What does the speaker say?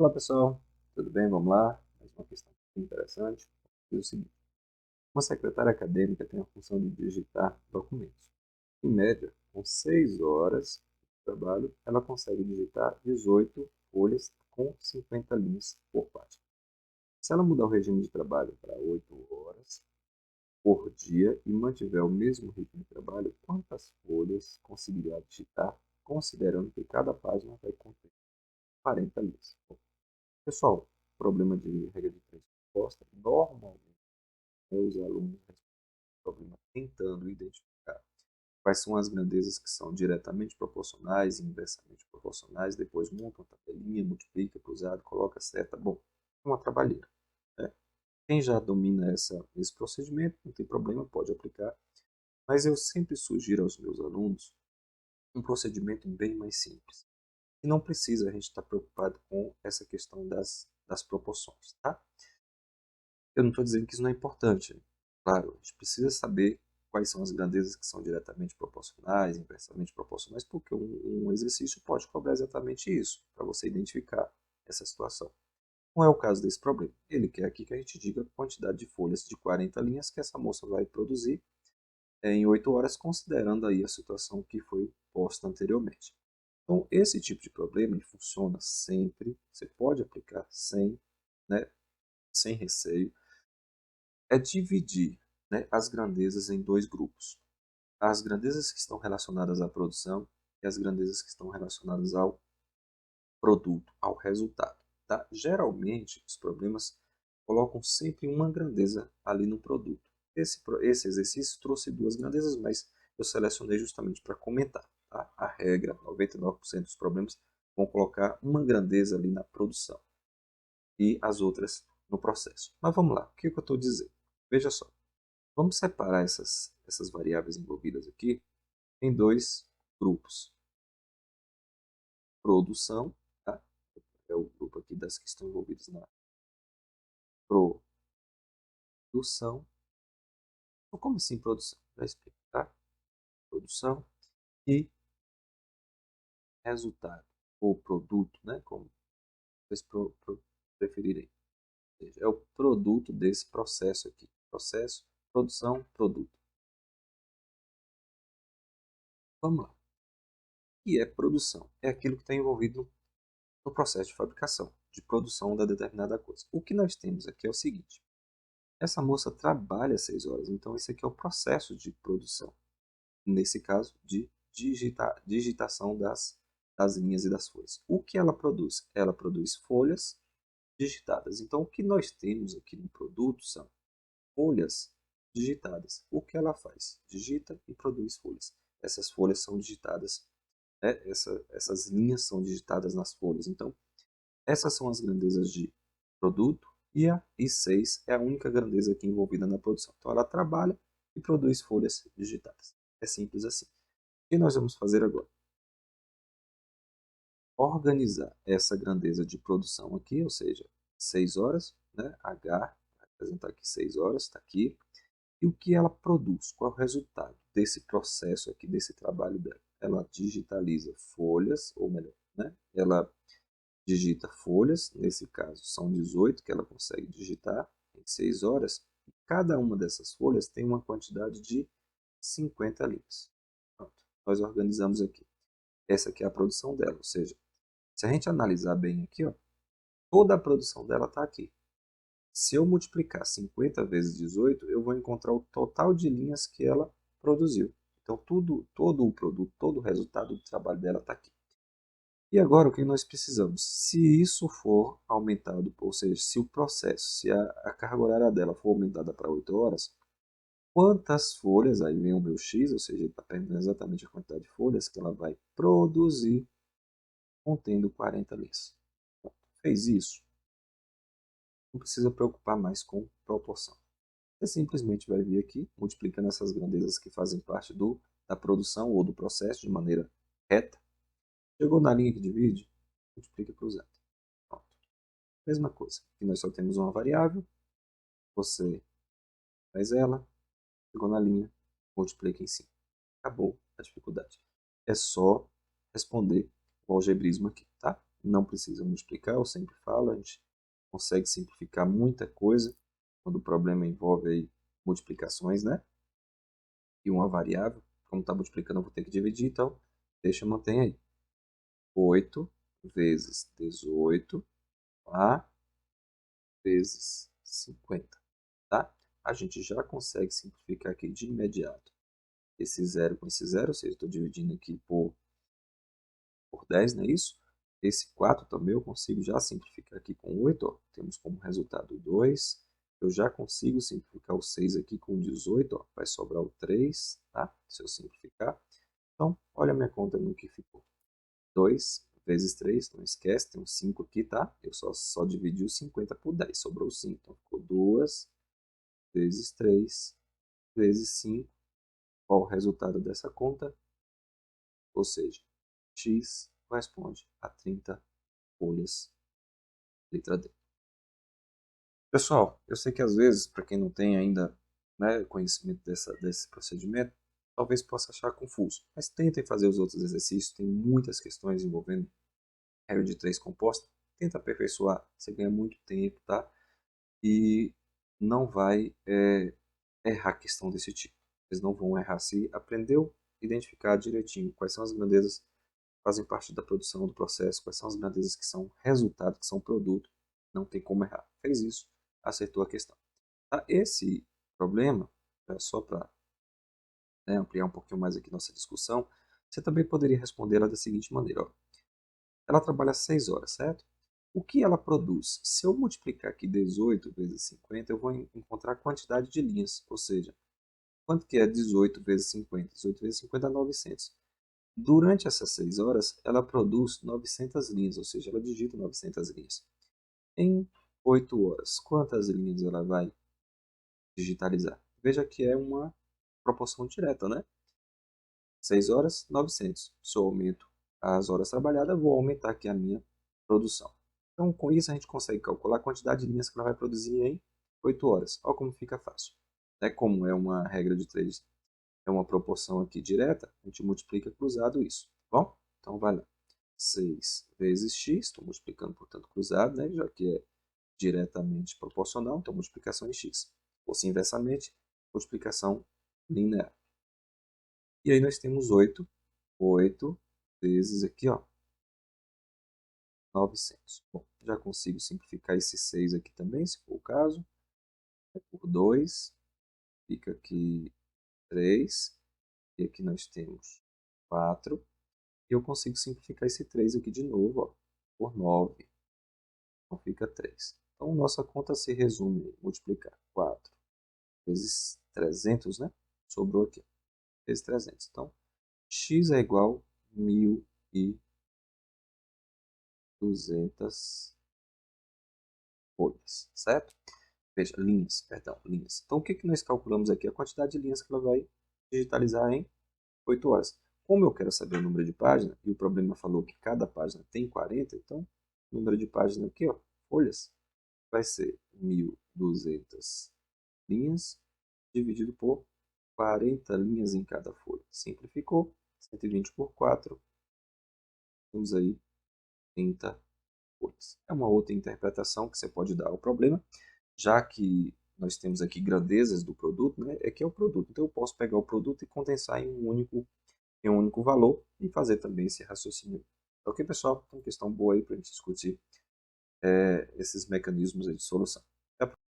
Olá pessoal, tudo bem? Vamos lá. Mais uma questão interessante. Diz o seguinte: uma secretária acadêmica tem a função de digitar documentos. Em média, com 6 horas de trabalho, ela consegue digitar 18 folhas com 50 linhas por página. Se ela mudar o regime de trabalho para 8 horas por dia e mantiver o mesmo ritmo de trabalho, quantas folhas conseguirá digitar, considerando que cada página vai conter 40 linhas? Pessoal, problema de regra de três respostas, normalmente os alunos respondem o problema tentando identificar quais são as grandezas que são diretamente proporcionais e inversamente proporcionais, depois monta uma tabelinha, multiplica, cruzado, coloca seta. Bom, é uma trabalheira. Né? Quem já domina esse procedimento, não tem problema, pode aplicar, mas eu sempre sugiro aos meus alunos um procedimento bem mais simples. E não precisa a gente estar preocupado com essa questão das proporções, tá? Eu não estou dizendo que isso não é importante. Claro, a gente precisa saber quais são as grandezas que são diretamente proporcionais, inversamente proporcionais, porque um exercício pode cobrar exatamente isso, para você identificar essa situação. Não é o caso desse problema. Ele quer aqui que a gente diga a quantidade de folhas de 40 linhas que essa moça vai produzir em 8 horas, considerando aí a situação que foi posta anteriormente. Então, esse tipo de problema ele funciona sempre, você pode aplicar né, sem receio, é dividir, né, as grandezas em dois grupos. As grandezas que estão relacionadas à produção e as grandezas que estão relacionadas ao produto, ao resultado. Tá? Geralmente, os problemas colocam sempre uma grandeza ali no produto. Esse exercício trouxe duas grandezas, mas eu selecionei justamente para comentar. Tá? A regra, 99% dos problemas vão colocar uma grandeza ali na produção e as outras no processo. Mas vamos lá, o que eu estou dizendo? Veja só. Vamos separar essas variáveis envolvidas aqui em dois grupos. Produção, tá? É o grupo aqui das que estão envolvidas na produção. Então, como assim produção? Já explico, tá? Produção e resultado, ou produto, né? Como vocês preferirem. Ou seja, é o produto desse processo aqui. Processo, produção, produto. Vamos lá. O que é produção? É aquilo que está envolvido no processo de fabricação, de produção da determinada coisa. O que nós temos aqui é o seguinte: essa moça trabalha 6 horas, então esse aqui é o processo de produção. Nesse caso, de digitação das linhas e das folhas. O que ela produz? Ela produz folhas digitadas. Então, o que nós temos aqui no produto são folhas digitadas. O que ela faz? Digita e produz folhas. Essas folhas são digitadas, né? Essas linhas são digitadas nas folhas. Então, essas são as grandezas de produto e a I6 é a única grandeza aqui envolvida na produção. Então ela trabalha e produz folhas digitadas. É simples assim. O que nós vamos fazer agora? Organizar essa grandeza de produção aqui, ou seja, 6 horas, né? H, vai representar aqui 6 horas, está aqui. E o que ela produz? Qual é o resultado desse processo aqui, desse trabalho dela? Ela digitaliza folhas, ou melhor, né? Ela digita folhas, nesse caso são 18 que ela consegue digitar em 6 horas, e cada uma dessas folhas tem uma quantidade de 50 linhas. Pronto, nós organizamos aqui. Essa aqui é a produção dela, ou seja, se a gente analisar bem aqui, ó, toda a produção dela está aqui. Se eu multiplicar 50 vezes 18, eu vou encontrar o total de linhas que ela produziu. Então, todo o produto, todo o resultado do trabalho dela está aqui. E agora o que nós precisamos? Se isso for aumentado, ou seja, se o processo, se a carga horária dela for aumentada para 8 horas, quantas folhas, aí vem o meu x, ou seja, ele está perguntando exatamente a quantidade de folhas que ela vai produzir contendo 40 linhas. Fez isso, não precisa preocupar mais com proporção. Você simplesmente vai vir aqui, multiplicando essas grandezas que fazem parte da produção ou do processo de maneira reta. Chegou na linha que divide, multiplica cruzado. Pronto. Mesma coisa. Aqui nós só temos uma variável. Você faz ela, chegou na linha, multiplica em cima. Acabou a dificuldade. É só responder o algebrismo aqui, tá? não precisa multiplicar, eu sempre falo, a gente consegue simplificar muita coisa quando o problema envolve aí multiplicações, né? E uma variável, como está multiplicando, eu vou ter que dividir, então deixa, mantém aí. 8 vezes 18 a vezes 50, tá? A gente já consegue simplificar aqui de imediato esse zero com esse zero, ou seja, estou dividindo aqui por 10, não é isso? Esse 4 também eu consigo já simplificar aqui com 8, ó. Temos como resultado 2. Eu já consigo simplificar o 6 aqui com 18, ó. Vai sobrar o 3, tá? Se eu simplificar. Então, olha a minha conta no que ficou. 2 vezes 3, não esquece, tem um 5 aqui, tá? Eu só dividi o 50 por 10, sobrou 5. Então, ficou 2 vezes 3 vezes 5. Qual o resultado dessa conta? Ou seja, x corresponde a 30 folhas, letra D. Pessoal, eu sei que às vezes, para quem não tem ainda, né, conhecimento desse procedimento, talvez possa achar confuso. Mas tentem fazer os outros exercícios, tem muitas questões envolvendo regra de 3 composta. Tenta aperfeiçoar, você ganha muito tempo, tá? E não vai errar questão desse tipo. Vocês não vão errar se aprendeu, identificar direitinho quais são as grandezas que fazem parte da produção do processo, quais são as grandezas que são resultado, que são produto. Não tem como errar. Fez isso, acertou a questão. Tá? Esse problema, só para ampliar um pouquinho mais aqui nossa discussão, você também poderia respondê-la da seguinte maneira. Ó. Ela trabalha 6 horas, certo? O que ela produz? Se eu multiplicar aqui 18 vezes 50, eu vou encontrar a quantidade de linhas. Ou seja, quanto que é 18 vezes 50? 18 vezes 50 é 900. Durante essas 6 horas, ela produz 900 linhas, ou seja, ela digita 900 linhas. Em 8 horas, quantas linhas ela vai digitalizar? Veja que é uma proporção direta, né? 6 horas, 900. Se eu aumento as horas trabalhadas, eu vou aumentar aqui a minha produção. Então, com isso, a gente consegue calcular a quantidade de linhas que ela vai produzir em 8 horas. Olha como fica fácil. Como é uma regra de 3, é uma proporção aqui direta, a gente multiplica cruzado isso. Tá bom? Então, vai lá. 6 vezes x, estou multiplicando, portanto, cruzado, né? Já que é diretamente proporcional, então multiplicação em x. Ou se inversamente, multiplicação linear. E aí nós temos 8 vezes aqui, ó, 900. Bom, já consigo simplificar esse 6 aqui também, se for o caso. É por 2, fica aqui 3, e aqui nós temos 4. E eu consigo simplificar esse 3 aqui de novo, ó, por 9. Então fica 3. Então nossa conta se resume em multiplicar 4 vezes 300, né? Sobrou aqui, vezes 300. Então, x é igual a 1.200 folhas, certo? Veja, linhas, perdão, linhas. Então, o que nós calculamos aqui? A quantidade de linhas que ela vai digitalizar em 8 horas. Como eu quero saber o número de página, e o problema falou que cada página tem 40, então, o número de página aqui, ó, folhas, vai ser 1.200 linhas dividido por 40 linhas em cada folha. Simplificou, 120 por 4, temos aí 30 folhas. É uma outra interpretação que você pode dar ao problema, já que nós temos aqui grandezas do produto, né? É que é o produto. Então eu posso pegar o produto e condensar em um único valor e fazer também esse raciocínio. Ok, pessoal? Então, questão boa aí para a gente discutir esses mecanismos de solução. Até a